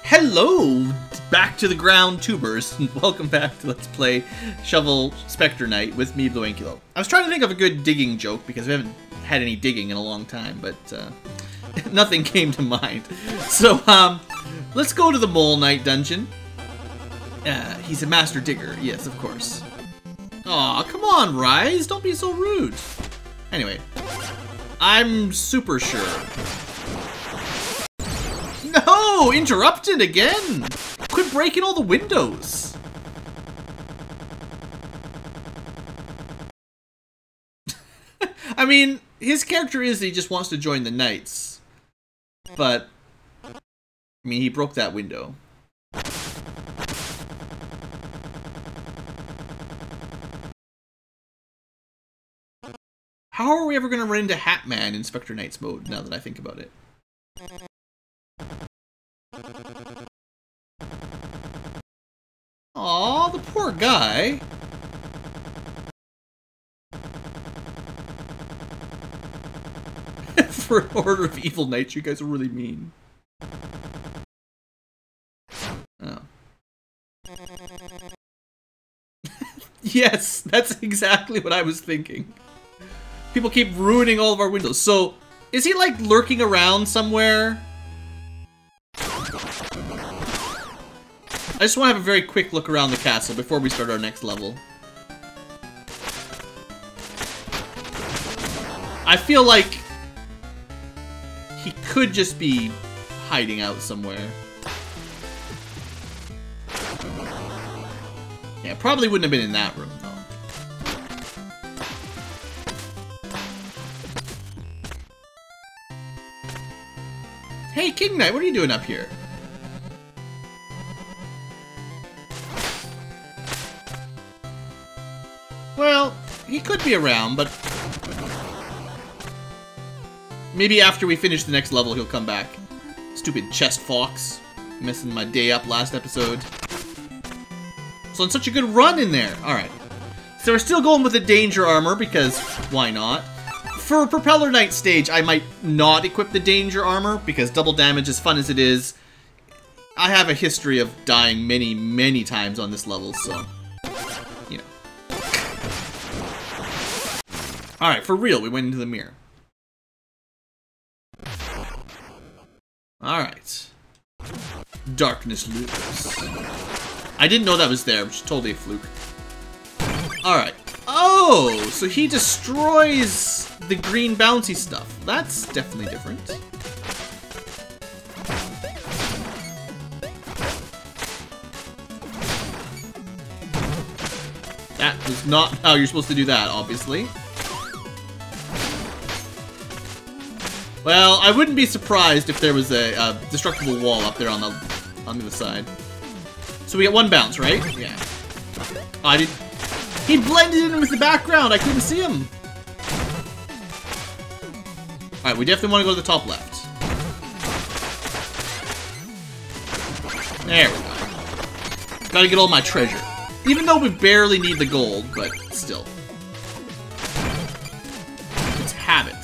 Hello! Back to the ground tubers, and welcome back to Let's Play Shovel Spectre Knight with me, BlueAnkylo. I was trying to think of a good digging joke because we haven't had any digging in a long time, but nothing came to mind. So, let's go to the Mole Knight dungeon. He's a master digger, yes, of course. Aw, come on, Rise, don't be so rude. Anyway, I'm super sure. No! Interrupted again! Quit breaking all the windows! I mean, his character is that he just wants to join the Knights. But, I mean, he broke that window. How are we ever going to run into Hatman in Spectre Knights mode, now that I think about it? Aw, the poor guy. For an order of evil knights, you guys are really mean. Oh. Yes, that's exactly what I was thinking. People keep ruining all of our windows. So, is he like lurking around somewhere? I just want to have a very quick look around the castle before we start our next level. I feel like he could just be hiding out somewhere. Yeah, probably wouldn't have been in that room, though. Hey, King Knight, what are you doing up here? Well, he could be around, but maybe after we finish the next level, he'll come back. Stupid chest fox. Messing my day up last episode. So on such a good run in there. Alright. So we're still going with the danger armor, because why not? For Propeller Knight stage, I might not equip the danger armor, because double damage, as fun as it is, I have a history of dying many, many times on this level, so, you know. Alright, for real, we went into the mirror. Alright. Darkness loops. I didn't know that was there, which is totally a fluke. Alright. Oh, so he destroys the green bouncy stuff. That's definitely different. That was not how you're supposed to do that, obviously. Well, I wouldn't be surprised if there was a destructible wall up there on the other side. So we get one bounce, right? Yeah. Oh, I did. He blended in with the background. I couldn't see him. All right, we definitely want to go to the top left. There we go. Gotta get all my treasure. Even though we barely need the gold, but still. It's habit.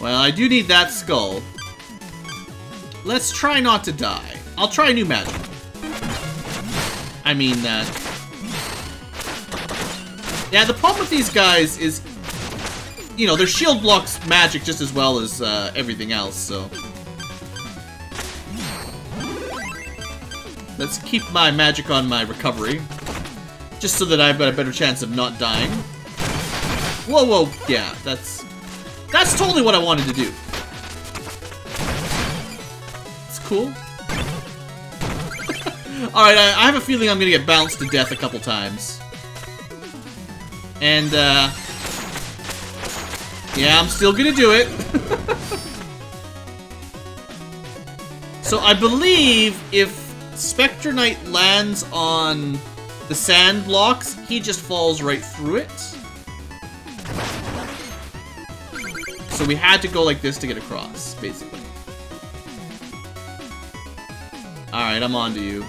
Well, I do need that skull. Let's try not to die. I'll try new magic. I mean, yeah, the problem with these guys is, you know, their shield blocks magic just as well as everything else, so. Let's keep my magic on my recovery. Just so that I've got a better chance of not dying. Whoa, whoa, yeah, that's totally what I wanted to do. It's cool. Alright, I have a feeling I'm gonna get bounced to death a couple times. And, yeah, I'm still gonna do it. So I believe if Spectre Knight lands on the sand blocks, he just falls right through it. So we had to go like this to get across, basically. Alright, I'm on to you.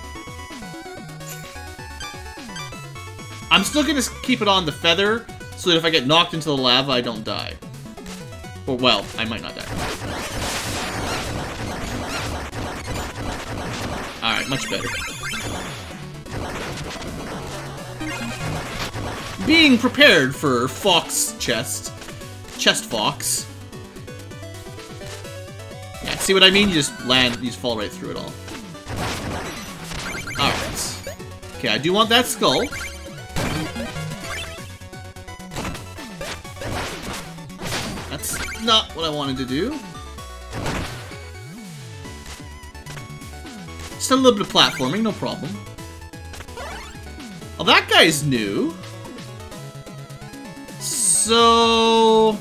I'm still gonna keep it on the feather, so that if I get knocked into the lava, I don't die. Or, well, I might not die. Alright, much better. Being prepared for Fox Chest. Chest Fox. Yeah, see what I mean? You just land, you just fall right through it all. Alright. Okay, I do want that skull. That's not what I wanted to do. Just a little bit of platforming, no problem. Oh, that guy's new. So...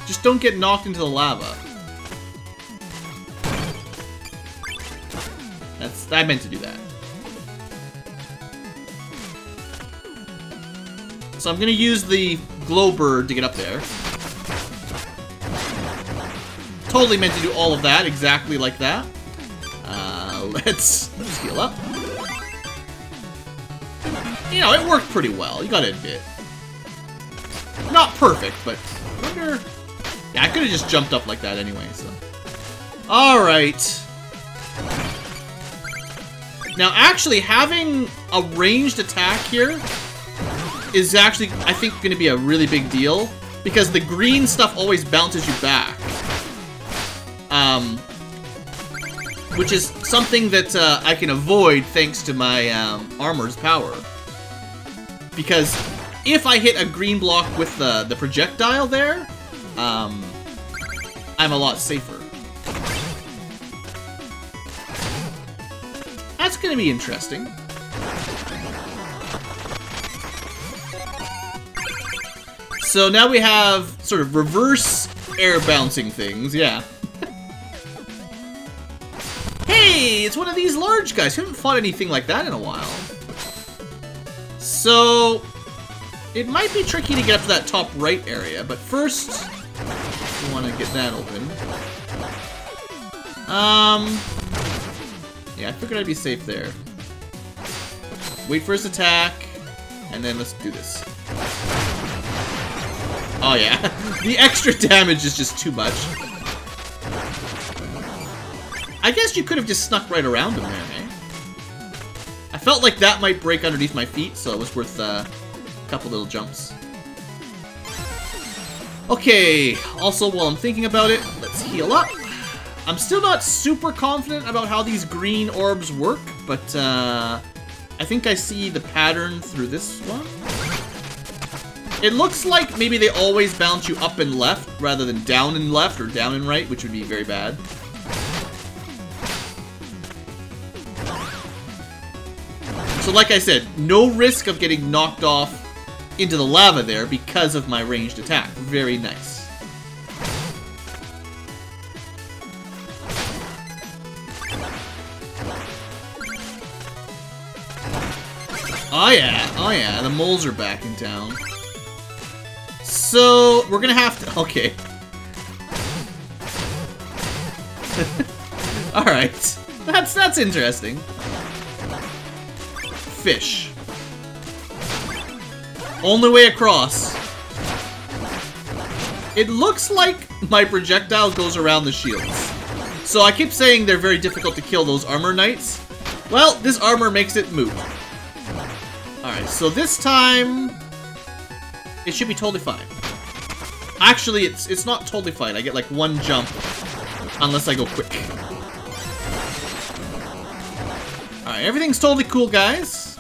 just don't get knocked into the lava. I meant to do that. So I'm gonna use the glow bird to get up there. Totally meant to do all of that, exactly like that. Let's heal up. You know, it worked pretty well, you gotta admit. Not perfect, but I wonder... yeah, I could have just jumped up like that anyway, so... alright. Now, actually, having a ranged attack here is actually, I think, going to be a really big deal. Because the green stuff always bounces you back. Which is something that I can avoid thanks to my armor's power. Because if I hit a green block with the projectile there, I'm a lot safer. That's gonna be interesting. So now we have sort of reverse air bouncing things, yeah. Hey, it's one of these large guys. We haven't fought anything like that in a while. So, it might be tricky to get up to that top right area, but first, we want to get that open. Yeah, I figured I'd be safe there. Wait for his attack, and then let's do this. Oh yeah, the extra damage is just too much. I guess you could have just snuck right around him there, eh? I felt like that might break underneath my feet, so it was worth a couple little jumps. Okay, also while I'm thinking about it, let's heal up. I'm still not super confident about how these green orbs work, but I think I see the pattern through this one. It looks like maybe they always bounce you up and left rather than down and left or down and right, which would be very bad. So like I said, no risk of getting knocked off into the lava there because of my ranged attack. Very nice. Oh yeah, the moles are back in town. So, we're gonna have to... okay. Alright. That's interesting. Fish. Only way across. It looks like my projectile goes around the shields. So I keep saying they're very difficult to kill, those armor knights. Well, this armor makes it moot. Alright, so this time... it should be totally fine. Actually, it's not totally fine. I get like one jump. Unless I go quick. Alright, everything's totally cool, guys.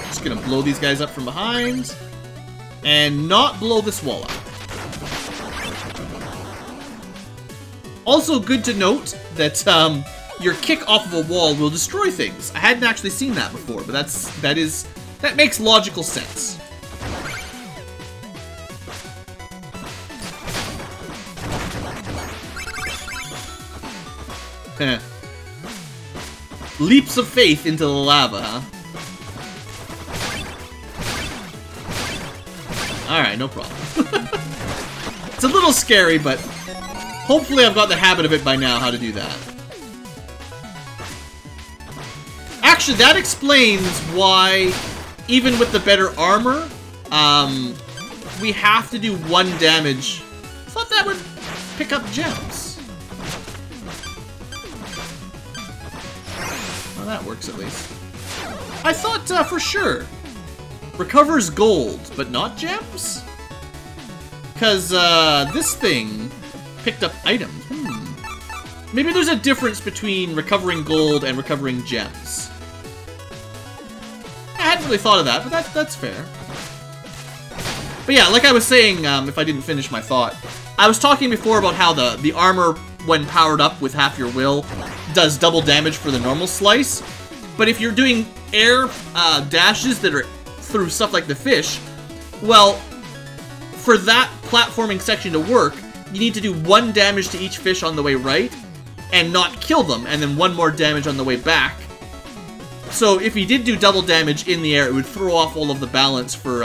Just gonna blow these guys up from behind. And not blow this wall up. Also good to note that your kick off of a wall will destroy things. I hadn't actually seen that before, but that makes logical sense. Leaps of faith into the lava, huh? Alright, no problem. It's a little scary, but hopefully I've got the habit of it by now, how to do that. Actually, that explains why even with the better armor, we have to do 1 damage. I thought that would pick up gems. Well, that works at least. I thought for sure. Recovers gold, but not gems? Because this thing picked up items. Maybe there's a difference between recovering gold and recovering gems. I hadn't really thought of that, but that's fair. But yeah, like I was saying, if I didn't finish my thought, I was talking before about how the armor, when powered up with half your will, does double damage for the normal slice. But if you're doing air dashes that are through stuff like the fish, well, for that platforming section to work, you need to do 1 damage to each fish on the way right, and not kill them, and then 1 more damage on the way back. So if you did do double damage in the air, it would throw off all of the balance for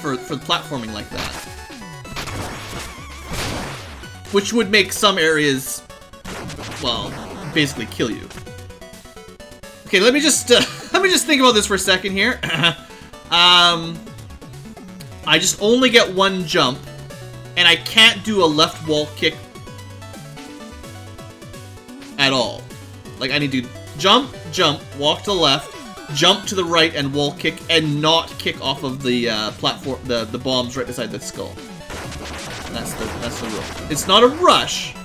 platforming like that. Which would make some areas, well, basically kill you. Okay, let me just think about this for a second here. I just only get 1 jump, and I can't do a left wall kick at all. Like, I need to jump, jump, walk to the left, jump to the right, and wall kick, and not kick off of the platform, the bombs right beside the skull. That's the rule. It's not a rush.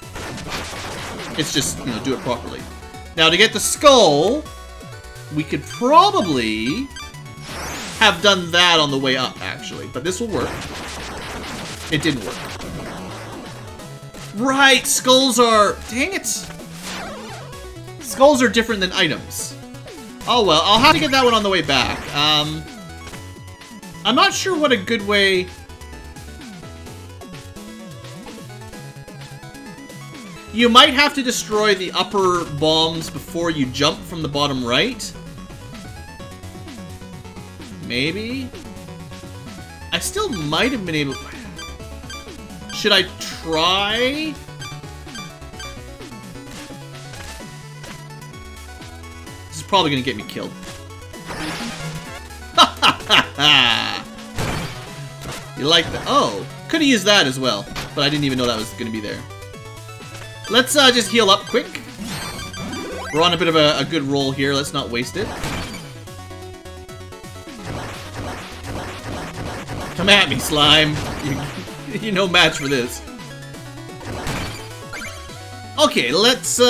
It's just, you know, do it properly. Now, to get the skull, we could probably have done that on the way up, actually. But this will work. It didn't work. Right, skulls are... Dang it. Skulls are different than items. Oh well, I'll have to get that one on the way back. I'm not sure what a good way... You might have to destroy the upper bombs before you jump from the bottom right. Maybe? I still might have been able... Should I try? This is probably gonna get me killed. You like that? Oh, could have used that as well, but I didn't even know that was gonna be there. Let's just heal up quick. We're on a bit of a good roll here. Let's not waste it. Come at me, slime. You're no match for this. Okay, let's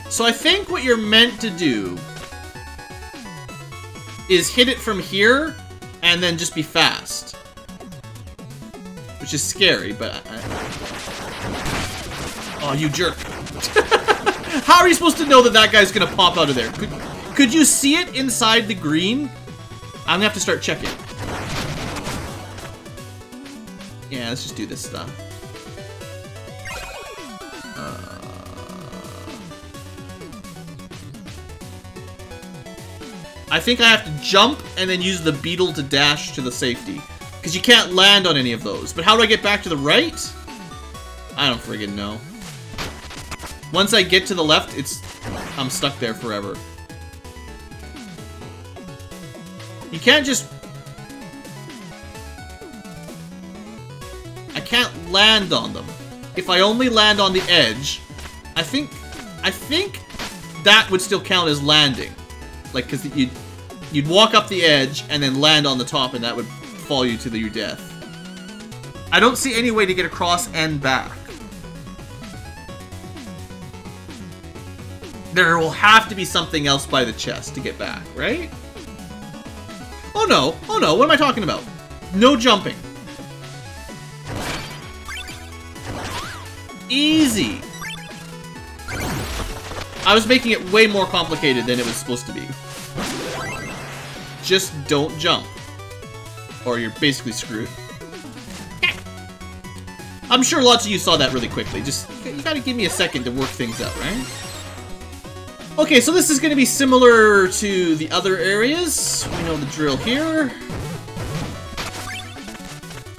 So I think what you're meant to do is hit it from here and then just be fast. Which is scary, but Oh, you jerk. How are you supposed to know that that guy's gonna pop out of there? Could you see it inside the green? I'm gonna have to start checking. Yeah, let's just do this stuff. I think I have to jump and then use the beetle to dash to the safety. Because you can't land on any of those. But how do I get back to the right? I don't friggin' know. Once I get to the left, I'm stuck there forever. You can't just... I can't land on them. If I only land on the edge, I think that would still count as landing. Like, because you'd walk up the edge and then land on the top, and that would fall you to your death. I don't see any way to get across and back. There will have to be something else by the chest to get back, right? Oh no, what am I talking about? No jumping. Easy. I was making it way more complicated than it was supposed to be. Just don't jump. Or you're basically screwed. I'm sure lots of you saw that really quickly. Just, you gotta give me a second to work things out, right? Okay, so this is gonna be similar to the other areas. We know the drill here.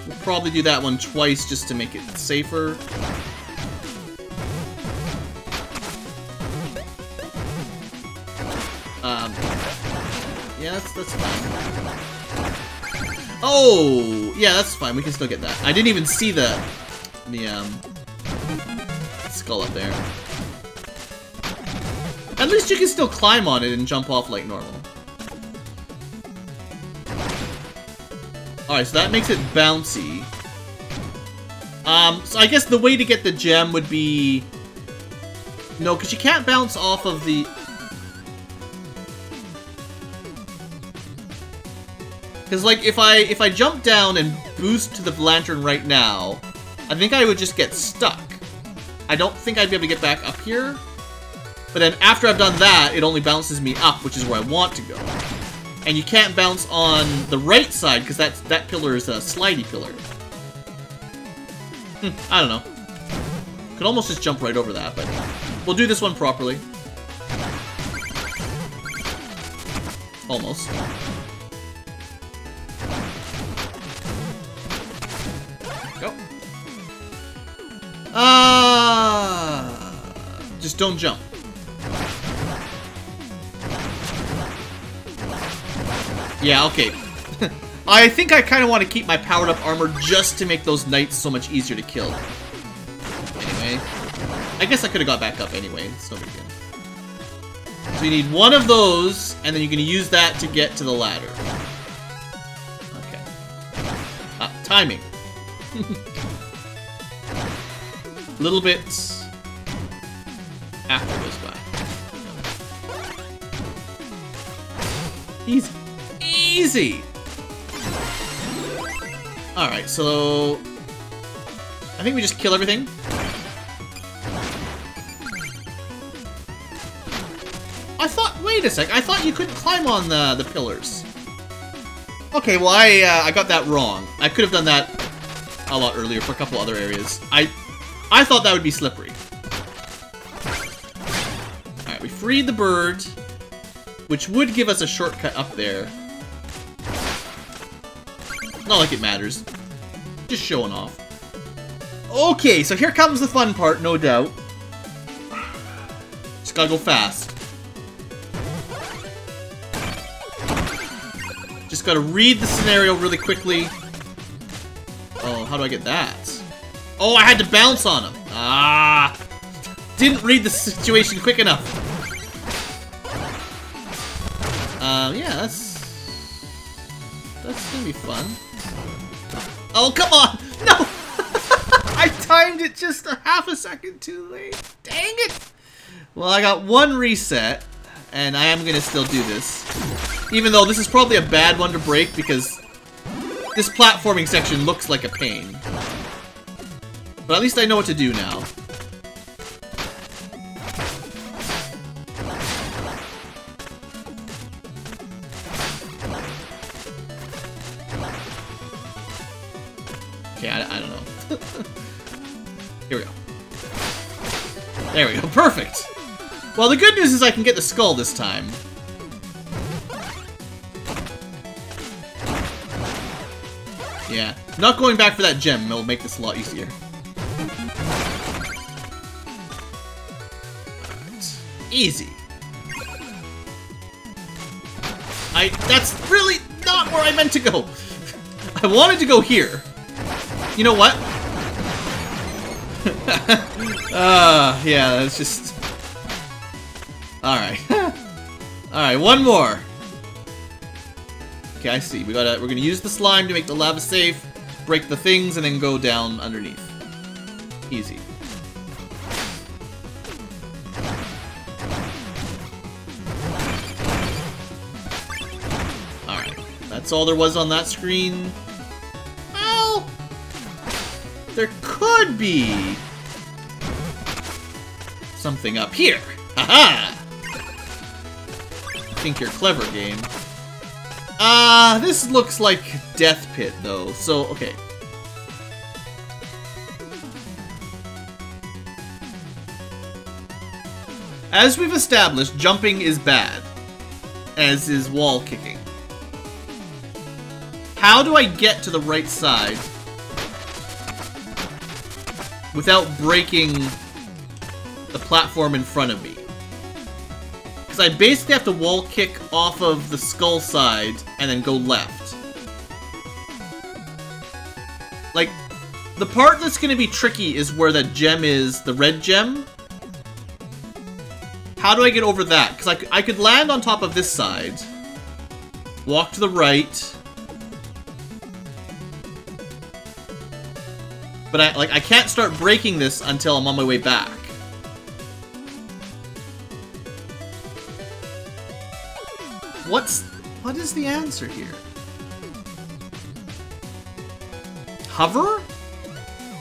We'll probably do that one twice just to make it safer. Yeah, that's fine. Oh, yeah, that's fine. We can still get that. I didn't even see the skull up there. At least you can still climb on it and jump off like normal. Alright, so that makes it bouncy. So I guess the way to get the gem would be... No, because you can't bounce off of the... Because, like, if I jump down and boost to the lantern right now, I think I would just get stuck. I don't think I'd be able to get back up here. But then after I've done that, it only bounces me up, which is where I want to go. And you can't bounce on the right side, because that pillar is a slidey pillar. I don't know. Could almost just jump right over that, but we'll do this one properly. Almost. Go. Just don't jump. Yeah, okay. I think I kind of want to keep my powered up armor just to make those knights so much easier to kill. Anyway. I guess I could have got back up anyway. It's no big deal. So you need one of those, and then you're going to use that to get to the ladder. Okay. Timing. Little bit after it goes by. Easy. Easy! Alright, so... I think we just kill everything. I thought... Wait a sec. I thought you couldn't climb on the pillars. Okay, well, I got that wrong. I could have done that a lot earlier for a couple other areas. I thought that would be slippery. Alright, we freed the bird, which would give us a shortcut up there. Not like it matters. Just showing off. Okay, so here comes the fun part, no doubt. Just gotta go fast. Just gotta read the scenario really quickly. Oh, how do I get that? Oh, I had to bounce on him. Ah! Didn't read the situation quick enough. Yeah, that's gonna be fun. Oh, come on! No! I timed it just a half a second too late. Dang it! Well, I got one reset, and I am gonna still do this. Even though this is probably a bad one to break, because this platforming section looks like a pain. But at least I know what to do now. Okay, I don't know. Here we go. There we go. Perfect! Well, the good news is I can get the skull this time. Yeah. Not going back for that gem will make this a lot easier. Alright. Easy. That's really not where I meant to go. I wanted to go here. You know what? Yeah, that's just... Alright. Alright, one more. Okay, I see. We're gonna use the slime to make the lava safe, break the things, and then go down underneath. Easy. Alright. That's all there was on that screen. Well, there could be something up here. Haha! I think you're clever, game. This looks like Death Pit, though, so, okay. As we've established, jumping is bad, as is wall kicking. How do I get to the right side without breaking the platform in front of me. Because I basically have to wall kick off of the skull side and then go left. Like, the part that's going to be tricky is where that gem is, the red gem. How do I get over that? Because I could land on top of this side, walk to the right, but I can't start breaking this until I'm on my way back. What is the answer here? Hover?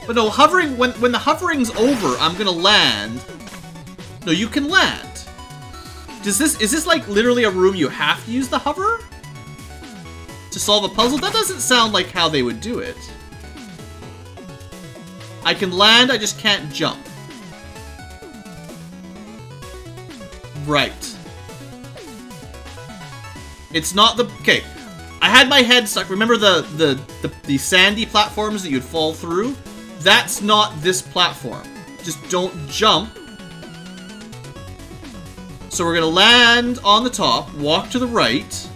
But no, hovering, when the hovering's over, I'm gonna land. No, you can land. Is this like literally a room you have to use the hover to solve a puzzle? That doesn't sound like how they would do it. I can land, I just can't jump. Right. It's not the... Okay. I had my head stuck. Remember the sandy platforms that you'd fall through? That's not this platform. Just don't jump. So we're gonna land on the top, walk to the right,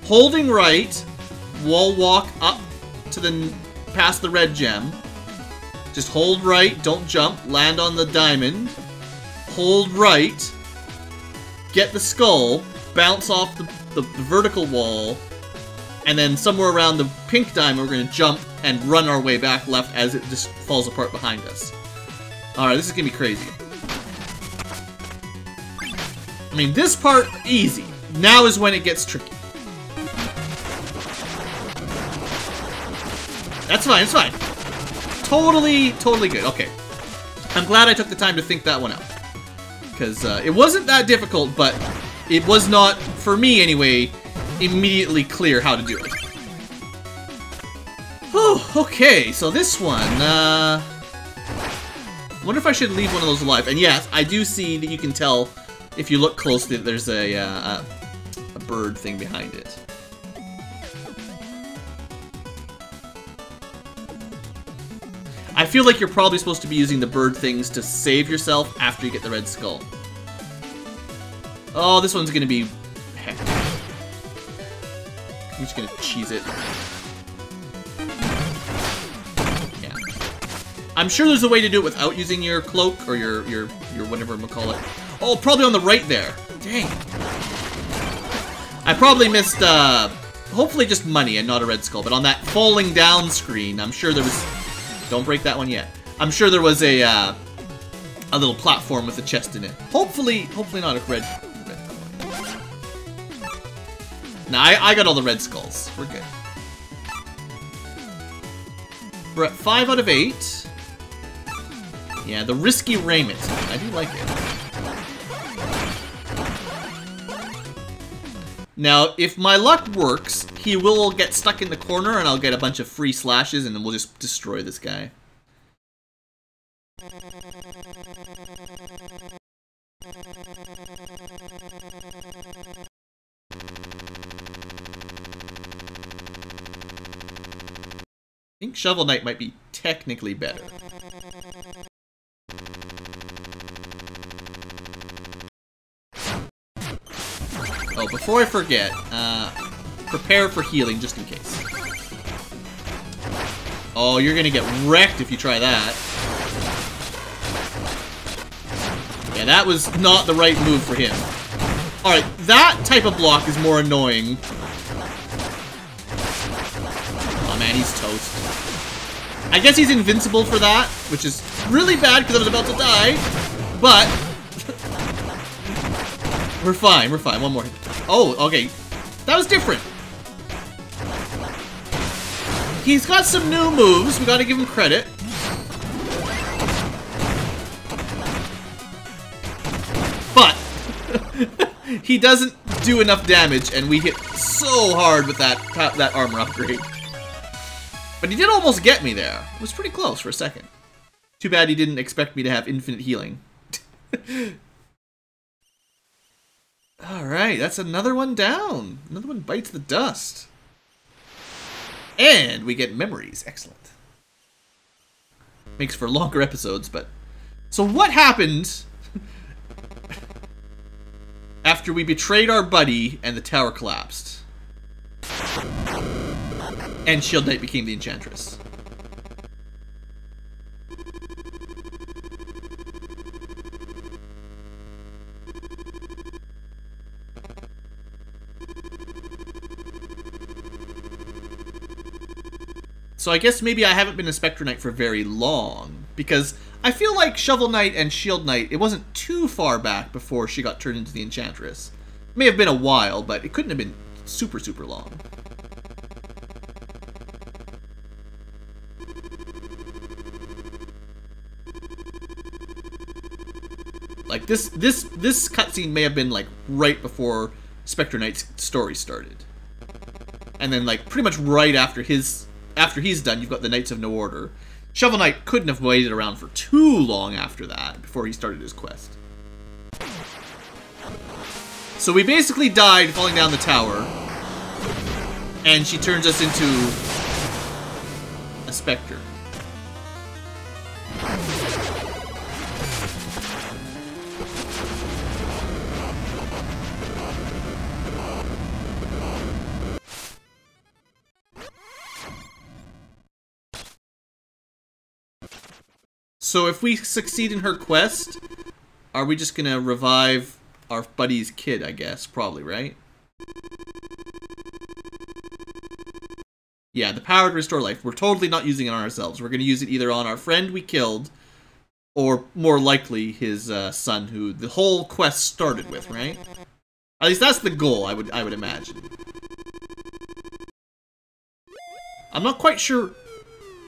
holding right, wall walk up to the past the red gem. Just hold right, don't jump, land on the diamond, hold right, get the skull, bounce off the vertical wall, and then somewhere around the pink diamond we're gonna jump and run our way back left as it just falls apart behind us. Alright, this is gonna be crazy. I mean, this part, easy. Now is when it gets tricky. That's fine, it's fine. Totally good. Okay. I'm glad I took the time to think that one out. Because it wasn't that difficult, but it was not, for me anyway, immediately clear how to do it. Oh, okay, so this one, I wonder if I should leave one of those alive. And yes, I do see that you can tell if you look closely that there's a bird thing behind it. I feel like you're probably supposed to be using the bird things to save yourself after you get the red skull. Oh, this one's gonna be hectic. I'm just gonna cheese it. Yeah. I'm sure there's a way to do it without using your cloak or your whatever I'm gonna call it. Oh, probably on the right there. Dang. I probably missed, hopefully just money and not a red skull, but on that falling down screen, I'm sure there was... Don't break that one yet. I'm sure there was a little platform with a chest in it. Hopefully not a red coin. Nah, I got all the red skulls. We're good. We're at 5 out of 8. Yeah, the risky raiment. I do like it. Now, if my luck works, he will get stuck in the corner and I'll get a bunch of free slashes and then we'll just destroy this guy. I think Shovel Knight might be technically better. Oh, before I forget, prepare for healing just in case. Oh, you're gonna get wrecked if you try that. Yeah, that was not the right move for him. Alright, that type of block is more annoying. Oh man, he's toast. I guess he's invincible for that, which is really bad because I was about to die. But we're fine, we're fine. One more. Oh, okay. That was different. He's got some new moves. We gotta give him credit. But he doesn't do enough damage, and we hit so hard with that armor upgrade. But he did almost get me there. It was pretty close for a second. Too bad he didn't expect me to have infinite healing. Alright, that's another one down. Another one bites the dust. And we get memories. Excellent. Makes for longer episodes, but... So what happened after we betrayed our buddy and the tower collapsed? And Shield Knight became the Enchantress. So I guess maybe I haven't been a Spectre Knight for very long, because I feel like Shovel Knight and Shield Knight, it wasn't too far back before she got turned into the Enchantress. It may have been a while, but it couldn't have been super, super long. Like, this cutscene may have been, like, right before Spectre Knight's story started. And then, like, pretty much right after he's done, you've got the Knights of No Order. Shovel Knight couldn't have waited around for too long after that, before he started his quest. So we basically died falling down the tower, and she turns us into a Spectre. So if we succeed in her quest, are we just gonna revive our buddy's kid, I guess? Probably, right? Yeah, the power to restore life. We're totally not using it on ourselves. We're gonna use it either on our friend we killed, or more likely his son, who the whole quest started with, right? At least that's the goal, I would imagine. I'm not quite sure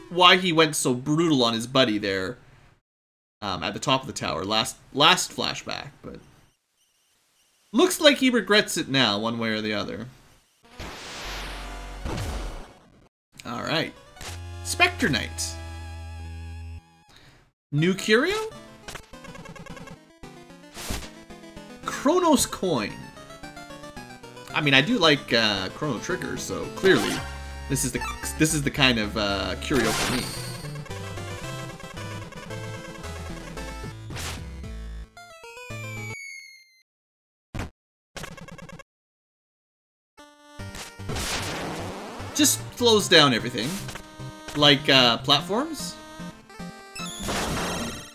why he went so brutal on his buddy there. At the top of the tower, last flashback, but looks like he regrets it now, one way or the other. Alright. Spectre Knight. New curio? Chronos Coin. I mean, I do like Chrono Trigger, so clearly this is the kind of curio for me. Just slows down everything. Like, platforms?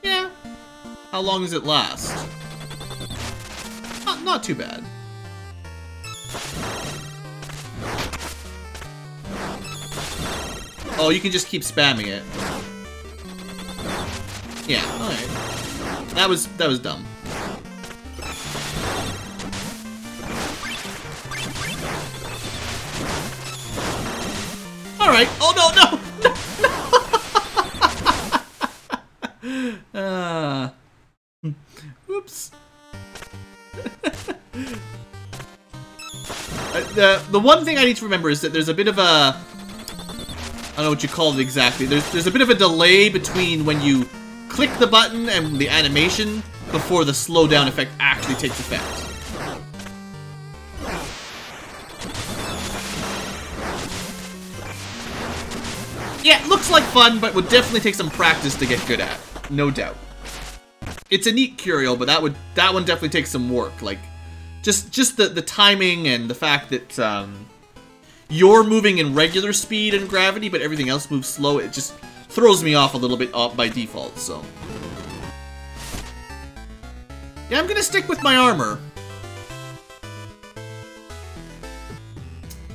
Yeah. How long does it last? Not too bad. Oh, you can just keep spamming it. Yeah, alright. That was dumb. Alright. Oh, no! Oops. The one thing I need to remember is that there's a bit of a... I don't know what you call it exactly. There's a bit of a delay between when you click the button and the animation before the slowdown effect actually takes effect. Yeah, it looks like fun, but would definitely take some practice to get good at. No doubt. It's a neat curio, but that one definitely takes some work. Like, just the timing and the fact that you're moving in regular speed and gravity, but everything else moves slow. It just throws me off a little bit by default. So yeah, I'm gonna stick with my armor.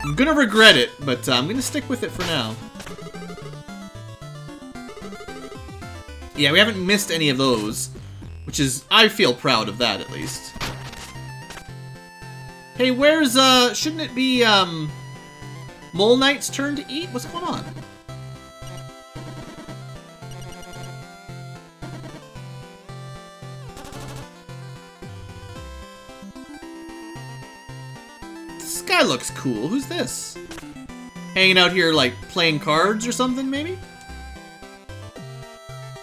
I'm gonna regret it, but I'm gonna stick with it for now. Yeah, we haven't missed any of those, which is, I feel proud of that, at least. Hey, where's, shouldn't it be, Mole Knight's turn to eat? What's going on? This guy looks cool. Who's this? Hanging out here, like, playing cards or something, maybe?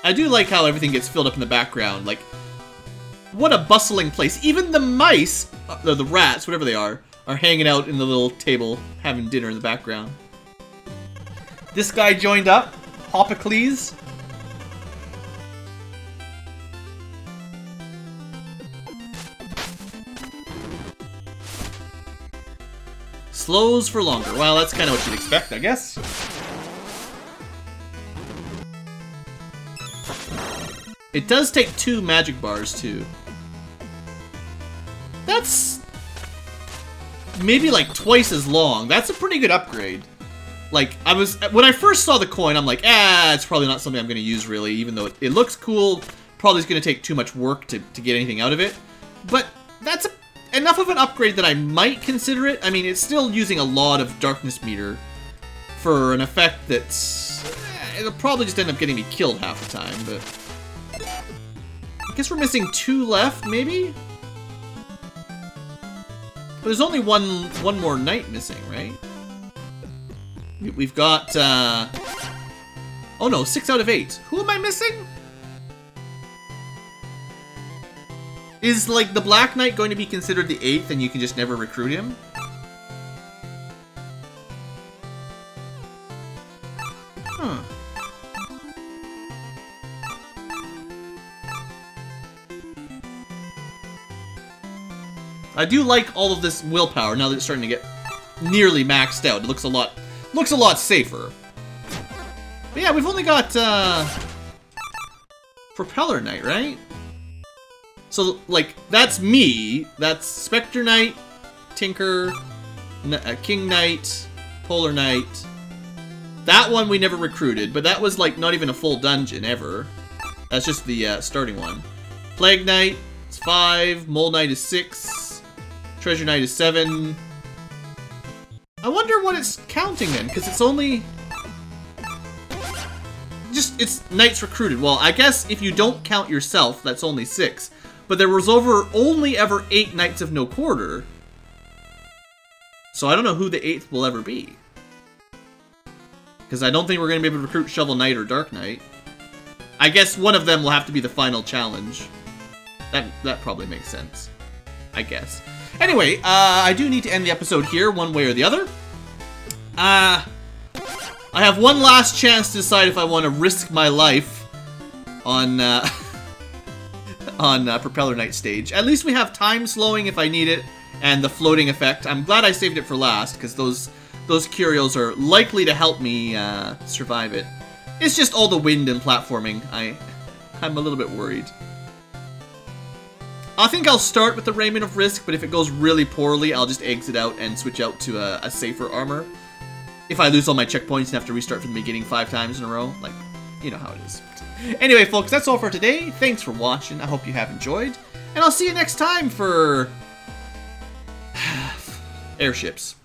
I do like how everything gets filled up in the background. Like, what a bustling place. Even the mice, the rats, whatever they are hanging out in the little table, having dinner in the background. This guy joined up, Hopicles. Slows for longer. Well, that's kind of what you'd expect, I guess. It does take 2 magic bars, too. That's maybe like twice as long. That's a pretty good upgrade. Like, when I first saw the coin, I'm like, it's probably not something I'm going to use, really, even though it looks cool. Probably is going to take too much work to get anything out of it. But that's enough of an upgrade that I might consider it. I mean, it's still using a lot of darkness meter for an effect that's... it'll probably just end up getting me killed half the time, but... I guess we're missing 2 left, maybe? But there's only one more night missing, right? We've got, oh no, 6 out of 8. Who am I missing? Is, like, the Black Knight going to be considered the 8th and you can just never recruit him? Huh. I do like all of this willpower now that it's starting to get nearly maxed out. It looks a lot safer. But yeah, we've only got Propeller Knight, right? So like that's me. That's Spectre Knight, Tinker, King Knight, Polar Knight. That one we never recruited, but that was like not even a full dungeon ever. That's just the starting one. Plague Knight is 5. Mole Knight is 6. Treasure Knight is 7. I wonder what it's counting then, because it's only... it's knights recruited. Well, I guess if you don't count yourself, that's only 6. But there was only ever 8 Knights of No Quarter. So I don't know who the 8th will ever be. Because I don't think we're going to be able to recruit Shovel Knight or Dark Knight. I guess one of them will have to be the final challenge. That probably makes sense. I guess. Anyway, I do need to end the episode here, one way or the other. I have one last chance to decide if I want to risk my life on Propeller Knight stage. At least we have time slowing if I need it, and the floating effect. I'm glad I saved it for last, because those curios are likely to help me survive it. It's just all the wind and platforming. I'm a little bit worried. I think I'll start with the Raiment of Risk, but if it goes really poorly, I'll just exit out and switch out to a safer armor. If I lose all my checkpoints and have to restart from the beginning 5 times in a row, like, you know how it is. Anyway, folks, that's all for today. Thanks for watching. I hope you have enjoyed. And I'll see you next time for... airships.